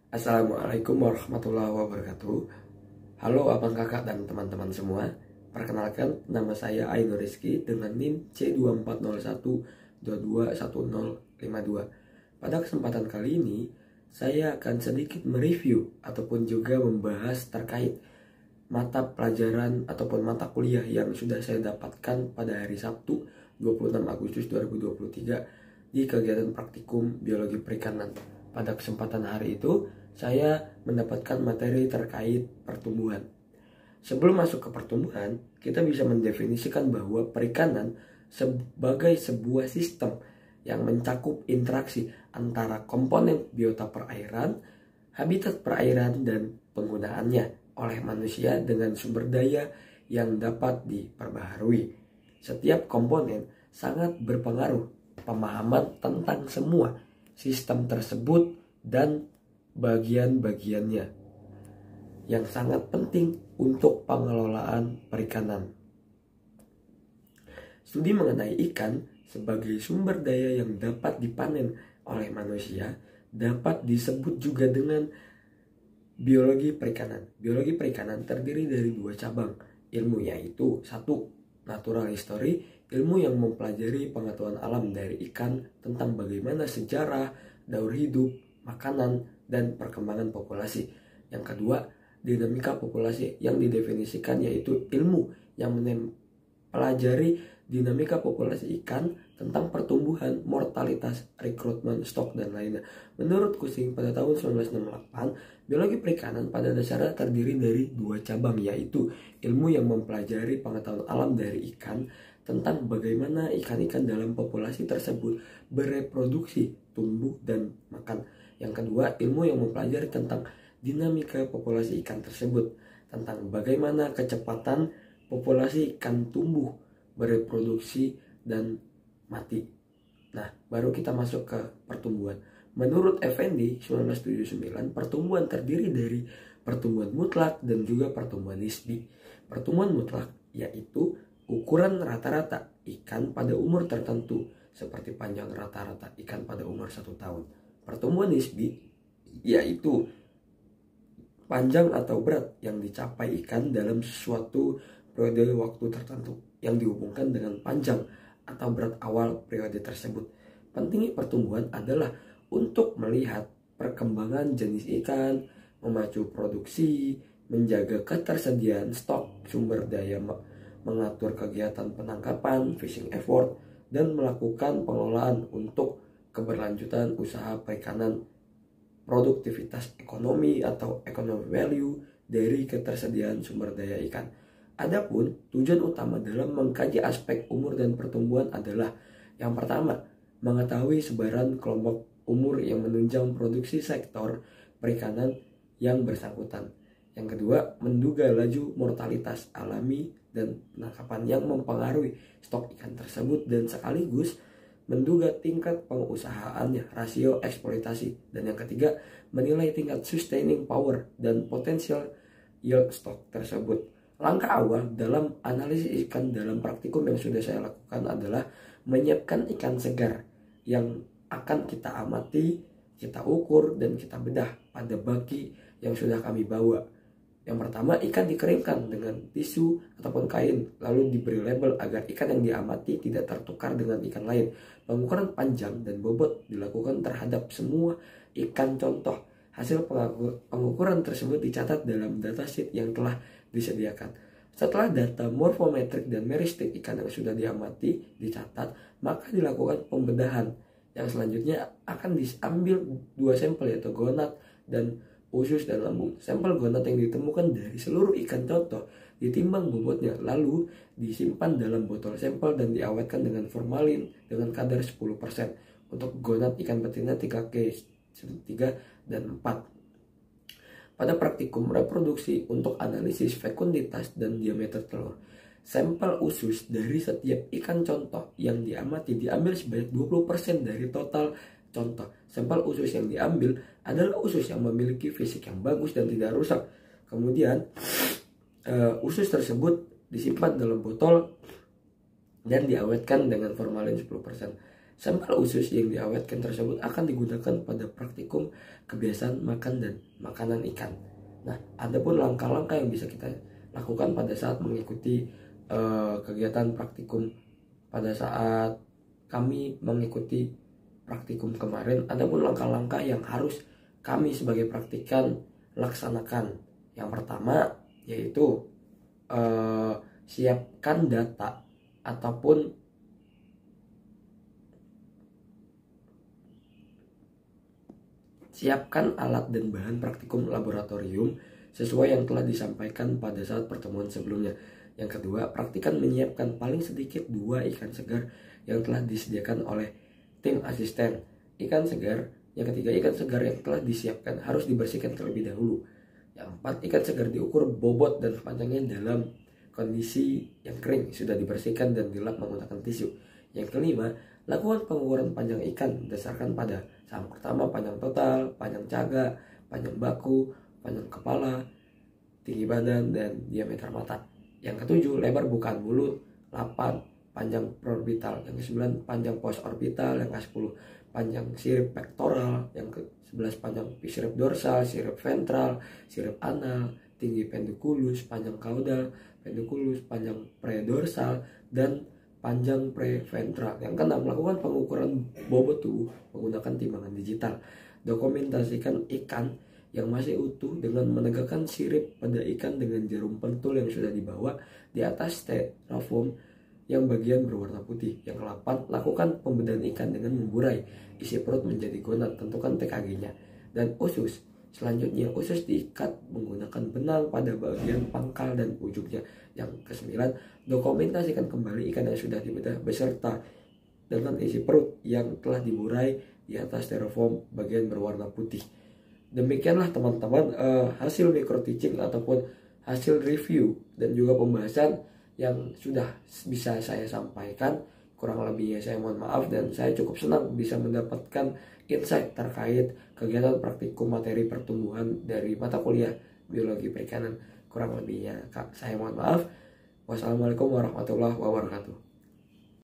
Assalamualaikum warahmatullahi wabarakatuh. Halo abang kakak dan teman-teman semua. Perkenalkan, nama saya Ainur Rizky dengan NIM C2401221052. Pada kesempatan kali ini, saya akan sedikit mereview ataupun juga membahas terkait mata pelajaran ataupun mata kuliah yang sudah saya dapatkan pada hari Sabtu 26 Agustus 2023 di kegiatan praktikum biologi perikanan. Pada kesempatan hari itu, saya mendapatkan materi terkait pertumbuhan. Sebelum masuk ke pertumbuhan, kita bisa mendefinisikan bahwa perikanan sebagai sebuah sistem yang mencakup interaksi antara komponen biota perairan, habitat perairan, dan penggunaannya oleh manusia dengan sumber daya yang dapat diperbaharui. Setiap komponen sangat berpengaruh pemahaman tentang semua sistem tersebut dan bagian-bagiannya yang sangat penting untuk pengelolaan perikanan. Studi mengenai ikan sebagai sumber daya yang dapat dipanen oleh manusia dapat disebut juga dengan biologi perikanan. Biologi perikanan terdiri dari dua cabang ilmu, yaitu satu, natural history, ilmu yang mempelajari pengetahuan alam dari ikan tentang bagaimana sejarah, daur hidup, makanan, dan perkembangan populasi. Yang kedua, dinamika populasi yang didefinisikan yaitu ilmu yang mempelajari dinamika populasi ikan tentang pertumbuhan, mortalitas, rekrutmen, stok, dan lainnya. Menurut Kucing pada tahun 1968, biologi perikanan pada dasarnya terdiri dari dua cabang, yaitu ilmu yang mempelajari pengetahuan alam dari ikan tentang bagaimana ikan-ikan dalam populasi tersebut bereproduksi, tumbuh, dan makan. Yang kedua, ilmu yang mempelajari tentang dinamika populasi ikan tersebut, tentang bagaimana kecepatan populasi ikan tumbuh, bereproduksi, dan mati. Nah, baru kita masuk ke pertumbuhan. Menurut Effendi 1979, pertumbuhan terdiri dari pertumbuhan mutlak dan juga pertumbuhan nisbi. Pertumbuhan mutlak yaitu ukuran rata-rata ikan pada umur tertentu, seperti panjang rata-rata ikan pada umur 1 tahun. Pertumbuhan nisbi yaitu panjang atau berat yang dicapai ikan dalam suatu periode waktu tertentu yang dihubungkan dengan panjang atau berat awal periode tersebut. Pentingnya pertumbuhan adalah untuk melihat perkembangan jenis ikan, memacu produksi, menjaga ketersediaan stok sumber daya, mengatur kegiatan penangkapan, fishing effort, dan melakukan pengelolaan untuk keberlanjutan usaha perikanan, produktivitas ekonomi atau economic value dari ketersediaan sumber daya ikan. Adapun tujuan utama dalam mengkaji aspek umur dan pertumbuhan adalah yang pertama, mengetahui sebaran kelompok umur yang menunjang produksi sektor perikanan yang bersangkutan. Yang kedua, menduga laju mortalitas alami dan penangkapan yang mempengaruhi stok ikan tersebut, dan sekaligus menduga tingkat pengusahaannya, rasio eksploitasi. Dan yang ketiga, menilai tingkat sustaining power dan potensial yield stok tersebut. Langkah awal dalam analisis ikan dalam praktikum yang sudah saya lakukan adalah menyiapkan ikan segar yang akan kita amati, kita ukur, dan kita bedah pada baki yang sudah kami bawa. Yang pertama, ikan dikeringkan dengan tisu ataupun kain, lalu diberi label agar ikan yang diamati tidak tertukar dengan ikan lain. Pengukuran panjang dan bobot dilakukan terhadap semua ikan contoh. Hasil pengukuran tersebut dicatat dalam datasheet yang telah disediakan. Setelah data morfometrik dan meristik ikan yang sudah diamati dicatat, maka dilakukan pembedahan. Yang selanjutnya akan diambil dua sampel, yaitu gonad dan usus dan lambung. Sampel gonad yang ditemukan dari seluruh ikan contoh ditimbang bobotnya, lalu disimpan dalam botol sampel dan diawetkan dengan formalin dengan kadar 10%. Untuk gonad ikan betina 3K 3 dan 4. Pada praktikum reproduksi untuk analisis fekunditas dan diameter telur, sampel usus dari setiap ikan contoh yang diamati diambil sebanyak 20% dari total contoh. Sampel usus yang diambil adalah usus yang memiliki fisik yang bagus dan tidak rusak. Kemudian usus tersebut disimpan dalam botol dan diawetkan dengan formalin 10%. Sambal usus yang diawetkan tersebut akan digunakan pada praktikum kebiasaan makan dan makanan ikan. Nah, ada pun langkah-langkah yang bisa kita lakukan pada saat mengikuti kegiatan praktikum. Pada saat kami mengikuti praktikum kemarin, ada pun langkah-langkah yang harus kami sebagai praktikan laksanakan. Yang pertama yaitu siapkan data ataupun siapkan alat dan bahan praktikum laboratorium sesuai yang telah disampaikan pada saat pertemuan sebelumnya. Yang kedua, praktikan menyiapkan paling sedikit 2 ikan segar yang telah disediakan oleh tim asisten ikan segar. Yang ketiga, ikan segar yang telah disiapkan harus dibersihkan terlebih dahulu. Yang keempat, ikan segar diukur bobot dan panjangnya dalam kondisi yang kering, sudah dibersihkan dan dilap menggunakan tisu. Yang kelima, lakukan pengukuran panjang ikan berdasarkan pada saham pertama panjang total, panjang caga, panjang baku, panjang kepala, tinggi badan, dan diameter mata. Yang ketujuh, lebar bukaan mulut. 8, panjang preorbital. Yang ke-9, panjang post-orbital. Yang ke-10, panjang sirip pektoral. Yang ke-11, panjang sirip dorsal, sirip ventral, sirip anal, tinggi pendikulus, panjang kaudal, pendikulus, panjang predorsal, dan panjang preventral. Yang keenam, melakukan pengukuran bobot tubuh menggunakan timbangan digital. Dokumentasikan ikan yang masih utuh dengan menegakkan sirip pada ikan dengan jarum pentul yang sudah dibawa di atas styrofoam yang bagian berwarna putih. Yang ke-8, lakukan pembedahan ikan dengan memburai isi perut menjadi gonad, tentukan TKG-nya. Dan usus, selanjutnya usus diikat menggunakan benang pada bagian pangkal dan ujungnya. Yang ke-9, dokumentasikan kembali ikan yang sudah dibedah beserta dengan isi perut yang telah diburai di atas styrofoam bagian berwarna putih. Demikianlah teman-teman hasil micro teaching ataupun hasil review dan juga pembahasan yang sudah bisa saya sampaikan. Kurang lebihnya saya mohon maaf, dan saya cukup senang bisa mendapatkan insight terkait kegiatan praktikum materi pertumbuhan dari mata kuliah biologi perikanan. Kurang lebihnya saya mohon maaf. Wassalamualaikum warahmatullahi wabarakatuh.